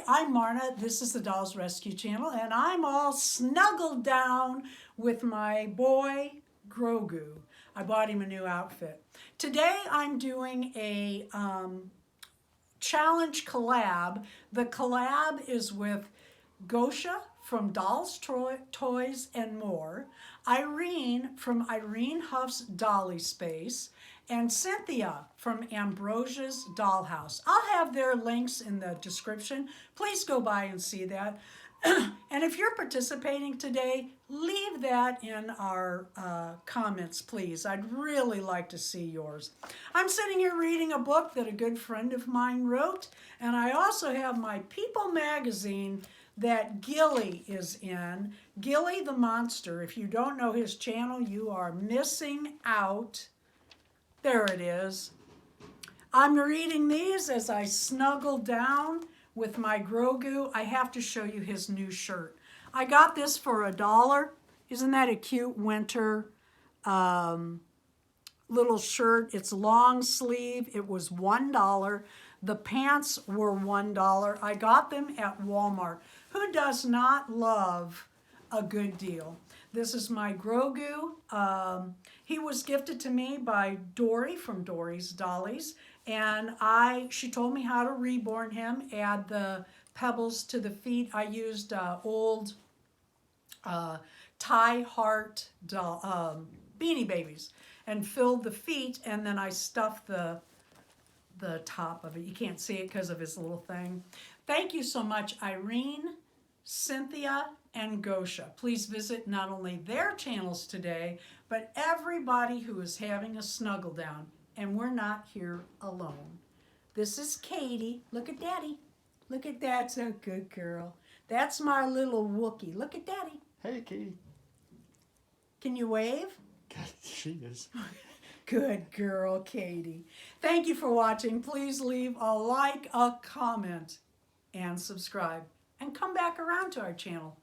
Hi, I'm Marna. This is the Dolls Rescue Channel, and I'm all snuggled down with my boy, Grogu. I bought him a new outfit. Today I'm doing a challenge collab. The collab is with Gosha from Dolls, Toys, and More, Irene from Irene Huff's Dolly Space, and Cynthia from Ambrosia's Dollhouse. I'll have their links in the description. Please go by and see that. And if you're participating today, leave that in our comments, please. I'd really like to see yours. I'm sitting here reading a book that a good friend of mine wrote, and I also have my People magazine that Gilly is in. Gilly the Monster. If you don't know his channel, you are missing out. There it is. I'm reading these as I snuggle down with my Grogu. I have to show you his new shirt. I got this for $1. Isn't that a cute winter little shirt? It's long sleeve. It was $1. The pants were $1. I got them at Walmart. Who does not love a good deal? This is my Grogu. He was gifted to me by Dory from Dory's Dollies, and she told me how to reborn him, add the pebbles to the feet. I used old tie heart Beanie Babies and filled the feet, and then I stuffed the top of it. You can't see it because of his little thing. Thank you so much, Irene, Cynthia, and Gosha. Please visit not only their channels today, but everybody who is having a snuggle down. And we're not here alone. This is Katie. Look at Daddy. Look at that. So a good girl. That's my little Wookie. Look at Daddy. Hey, Katie. Can you wave? God, she is. Good girl, Katie. Thank you for watching. Please leave a like, a comment, and subscribe. And come back around to our channel.